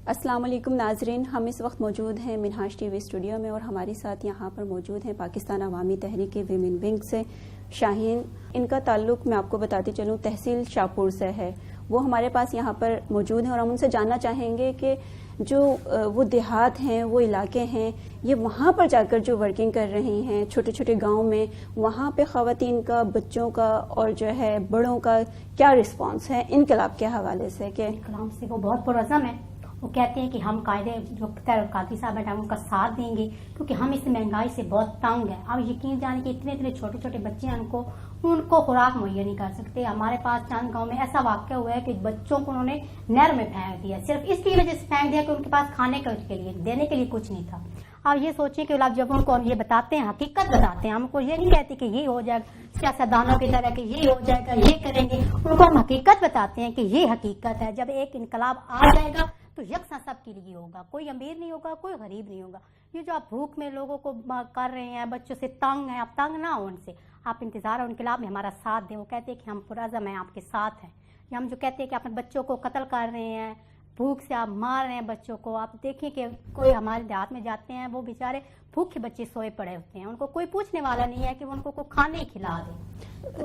السلام علیکم ناظرین، ہم اس وقت موجود ہیں منہاج ٹی وی اسٹوڈیو میں اور ہمارے ساتھ یہاں پر موجود ہیں پاکستان عوامی تحریک ویمن ونگ سے شاہین. ان کا تعلق میں آپ کو بتاتی چلوں تحصیل شاہپور سے ہے. وہ ہمارے پاس یہاں پر موجود ہیں اور ہم ان سے جاننا چاہیں گے کہ جو وہ دیہات ہیں، وہ علاقے ہیں، یہ وہاں پر جا کر جو ورکنگ کر رہی ہیں چھوٹے چھوٹے گاؤں میں، وہاں پہ خواتین کا، بچوں کا اور جو ہے بڑوں کا کیا رسپانس ہے انقلاب کے حوالے سے. کہ انقلاب سے وہ بہت پرعزم ہے. وہ کہتے ہیں کہ ہم قائد جو قادری صاحب ہیں ہم ان کا ساتھ دیں گے کیونکہ ہم اس مہنگائی سے بہت تنگ ہیں. اب یقین جانے کہ اتنے چھوٹے چھوٹے بچے ہیں ان کو خوراک مہیا نہیں کر سکتے. ہمارے پاس چند گاؤں میں ایسا واقعہ ہوا ہے کہ بچوں کو انہوں نے نہر میں پھینک دیا، صرف اس کی وجہ سے پھینک دیا کہ ان کے پاس کھانے کے لیے دینے کے لیے کچھ نہیں تھا. آپ یہ سوچیں کہ جب ان کو ہم یہ بتاتے ہیں، حقیقت بتاتے ہیں، ہم کو یہ نہیں کہتے کہ یہ ہو جائے گا سیاستدانوں کی طرح کہ یہ ہو جائے گا یہ کریں گے، ان کو ہم حقیقت بتاتے ہیں کہ یہ حقیقت ہے. جب ایک انقلاب آ جائے گا تو یکساں سب کے لیے ہوگا، کوئی امیر نہیں ہوگا، کوئی غریب نہیں ہوگا. یہ جو آپ بھوک میں لوگوں کو کر رہے ہیں، بچوں سے تنگ ہیں، آپ تنگ نہ ہو ان سے. آپ انتظار اور انقلاب میں ہمارا ساتھ دیں. وہ کہتے ہیں کہ ہم پرعزم ہیں، آپ کے ساتھ ہیں. یا ہم جو کہتے ہیں کہ اپنے بچوں کو قتل کر رہے ہیں، بھوک سے آپ مار رہے ہیں بچوں کو. آپ دیکھیں کہ کوئی ہمارے دیہات میں جاتے ہیں، وہ بیچارے بھوکے بچے سوئے پڑے ہوتے ہیں، ان کو کوئی پوچھنے والا نہیں ہے کہ ان کو کھانے ہی کھلا دے.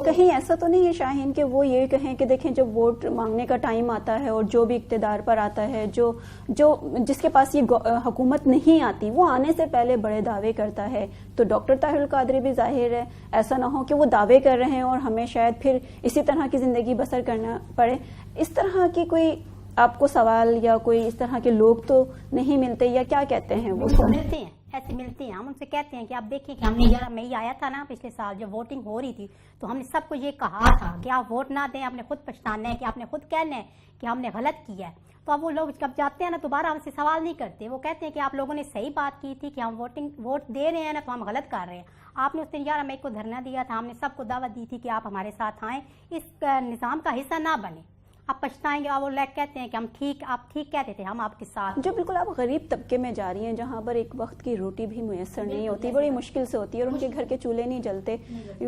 کہیں ایسا تو نہیں ہے شاہین کہ وہ یہ کہیں کہ دیکھیں جب ووٹ مانگنے کا ٹائم آتا ہے اور جو بھی اقتدار پر آتا ہے، جو جس کے پاس یہ حکومت نہیں آتی، وہ آنے سے پہلے بڑے دعوے کرتا ہے. تو ڈاکٹر طاہر القادری بھی ظاہر ہے ایسا نہ ہو کہ وہ دعوے کر رہے ہیں اور ہمیں شاید پھر اسی طرح کی زندگی بسر کرنا پڑے. اس طرح کی کوئی آپ کو سوال یا کوئی اس طرح کے لوگ تو نہیں ملتے، یا کیا کہتے ہیں؟ وہ ملتے ہیں، ایسے ملتے ہیں. ہم ان سے کہتے ہیں کہ آپ دیکھیں کہ ہم نے 11 مئی آیا تھا نا پچھلے سال جب ووٹنگ ہو رہی تھی، تو ہم نے سب کو یہ کہا تھا کہ آپ ووٹ نہ دیں، آپ نے خود پچھتانا ہے، کہ آپ نے خود کہنا ہے کہ ہم نے غلط کیا ہے. تو اب وہ لوگ جب جاتے ہیں نا دوبارہ ہم سے سوال نہیں کرتے. وہ کہتے ہیں کہ آپ لوگوں نے صحیح بات کی تھی کہ ہم ووٹ دے رہے ہیں نا تو ہم غلط کر رہے ہیں. آپ نے اس دن 11 مئی کو دھرنا دیا تھا، ہم نے سب کو دعوت دی تھی کہ آپ ہمارے ساتھ آئیں، اس نظام کا حصہ نہ بنیں. آپ پچھتائیں گے. وہ لوگ کہتے ہیں کہ آپ ٹھیک کہتے تھے، ہم آپ کے ساتھ. جو بالکل آپ غریب طبقے میں جا رہی ہیں جہاں پر ایک وقت کی روٹی بھی میسر نہیں ہوتی، بڑی مشکل سے ہوتی ہے، اور ان کے گھر کے چولہے نہیں جلتے،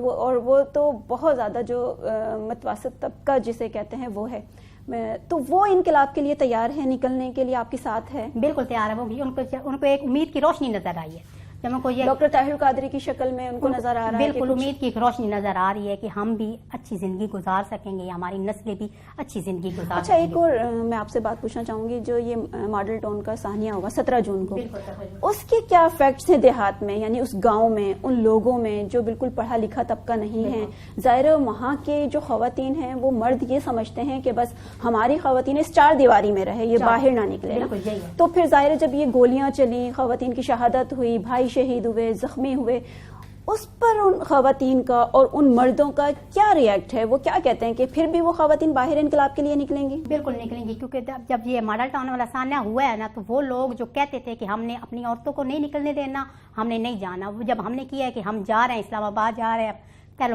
اور وہ تو بہت زیادہ جو متوسط طبقہ جسے کہتے ہیں وہ ہے. تو وہ انقلاب کے لیے تیار ہے، نکلنے کے لیے آپ کے ساتھ ہے؟ بالکل تیار ہے. وہ ان کو ایک امید کی روشنی نظر آئی ہے. جب ان کو یہ ڈاکٹر طاہر القادری کی شکل میں ان کو نظر آ رہا ہے، بالکل امید کی روشنی نظر آ رہی ہے کہ ہم بھی اچھی زندگی گزار سکیں گے، ہماری نسلیں بھی اچھی زندگی گزار. اچھا، ایک اور میں آپ سے بات پوچھنا چاہوں گی. جو یہ ماڈل ٹاؤن کا سانحہ ہوگا 17 جون کو، اس کے کیا افیکٹس ہیں دیہات میں، یعنی اس گاؤں میں، ان لوگوں میں جو بالکل پڑھا لکھا طبقہ نہیں ہے؟ ظاہر ہے وہاں کے جو خواتین ہیں وہ مرد یہ سمجھتے ہیں کہ بس ہماری خواتین اس 4 دیواری میں رہے، یہ باہر نہ نکلے. تو پھر ظاہر ہے جب یہ گولیاں چلی، خواتین کی شہادت ہوئی، بھائی شہید ہوئے، زخمی ہوئے، اس پر ان خواتین کا اور ان مردوں کا کیا ریئیکٹ ہے؟ وہ کیا کہتے ہیں کہ پھر بھی وہ خواتین باہر انقلاب کے لیے نکلیں گی؟ بالکل نکلیں گی، کیونکہ جب یہ ماڈل ٹاؤن والا سانحہ ہوا ہے نا تو وہ لوگ جو کہتے تھے کہ ہم نے اپنی عورتوں کو نہیں نکلنے دینا، ہم نے نہیں جانا، وہ جب ہم نے کیا ہے کہ ہم جا رہے ہیں اسلام آباد، جا رہے ہیں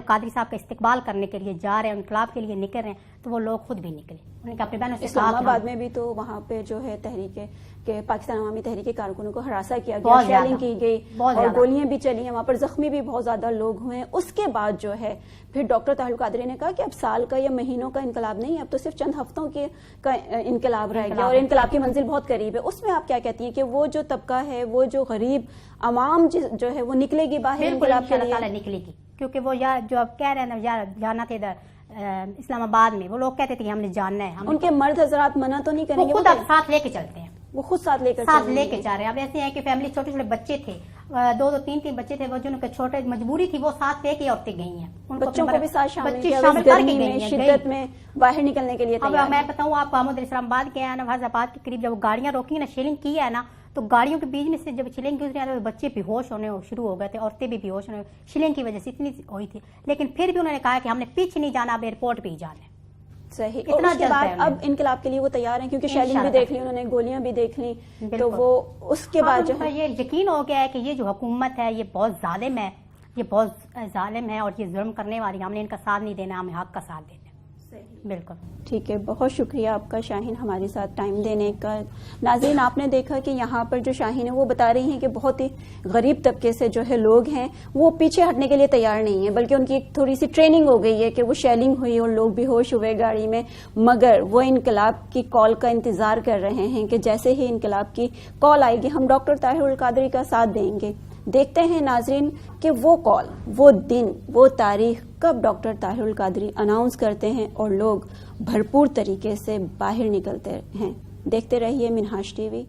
قادری صاحب کا استقبال کرنے کے لیے جا رہے ہیں، انقلاب کے لیے نکل رہے ہیں، تو وہ لوگ خود بھی نکلے. انہوں نے کہا اپنے بہنوں سے اسلام آباد میں بھی تو وہاں پہ جو ہے تحریک کہ پاکستان عوامی تحریک کارکنوں کو ہراساں کیا گیا، شیلنگ کی گئی اور گولیاں بھی چلی ہیں، وہاں پر زخمی بھی بہت زیادہ لوگ ہوئے ہیں. اس کے بعد جو ہے پھر ڈاکٹر طاہر القادری نے کہا کہ اب سال کا یا مہینوں کا انقلاب نہیں، اب تو صرف چند ہفتوں کا انقلاب رہ گیا اور انقلاب کی منزل بہت قریب ہے. اس میں آپ کیا کہتی ہیں کہ وہ جو طبقہ ہے، وہ جو غریب عوام جو ہے وہ نکلے گی باہر انقلاب کے لیے؟ نکلے گی، کیونکہ وہ جو اب کہہ رہے ہیں نا جانا تھے ادھر اسلام آباد میں، وہ لوگ کہتے تھے کہ ہم نے جاننا ہے. ان کے مرد حضرات منع تو نہیں کریں گے؟ وہ خود اب ساتھ لے کے چلتے ہیں، وہ خود ساتھ لے کے جا رہے ہیں. اب ایسے ہیں کہ فیملی چھوٹے چھوٹے بچے تھے، 2 3 بچے تھے، وہ جن کے چھوٹے مجبوری تھی وہ ساتھ لے کے عورتیں گئی ہیں، بچوں کو بھی ساتھ شامل کر کے گئی ہیں شدت میں باہر نکلنے کے لیے. اب میں بتاؤں آپ کو، ہم اسلام آباد کے ہیں نا، فیض آباد کے قریب جب گاڑیاں روکی نا، شیلنگ کی ہے نا، تو گاڑیوں کے بیچ میں سے جب شیلنگ گزری تو بچے بے ہوش ہونے شروع ہو گئے تھے، عورتیں بھی بے ہوش ہونے، شیلنگ کی وجہ سے اتنی ہوئی تھی. لیکن پھر بھی انہوں نے کہا کہ ہم نے پیچھے نہیں جانا، اب ایئرپورٹ پہ ہی جانا ہے. صحیح. اتنا کے بعد اب انقلاب کے لیے وہ تیار ہیں، کیونکہ شیلنگ بھی دیکھ لی انہوں نے، گولیاں بھی دیکھ لی، تو وہ اس کے بعد جو ہے یہ یقین ہو گیا ہے کہ یہ جو حکومت ہے یہ بہت ظالم ہے، یہ بہت ظالم ہے اور یہ ظلم کرنے والی. ہم نے ان کا ساتھ نہیں دینا، ہمیں حق کا ساتھ دینا. بالکل ٹھیک ہے، بہت شکریہ آپ کا شاہین ہمارے ساتھ ٹائم دینے کا. ناظرین آپ نے دیکھا کہ یہاں پر جو شاہین ہے وہ بتا رہی ہیں کہ بہت ہی غریب طبقے سے جو ہے لوگ ہیں وہ پیچھے ہٹنے کے لیے تیار نہیں ہیں، بلکہ ان کی ایک تھوڑی سی ٹریننگ ہو گئی ہے کہ وہ شیلنگ ہوئی اور لوگ بھی ہوش ہوئے گاڑی میں، مگر وہ انقلاب کی کال کا انتظار کر رہے ہیں کہ جیسے ہی انقلاب کی کال آئے گی ہم ڈاکٹر طاہر القادری کا ساتھ دیں گے. دیکھتے ہیں ناظرین کہ وہ کال، وہ دن، وہ تاریخ کب ڈاکٹر طاہر القادری اناؤنس کرتے ہیں اور لوگ بھرپور طریقے سے باہر نکلتے ہیں. دیکھتے رہیے منہاج ٹی وی.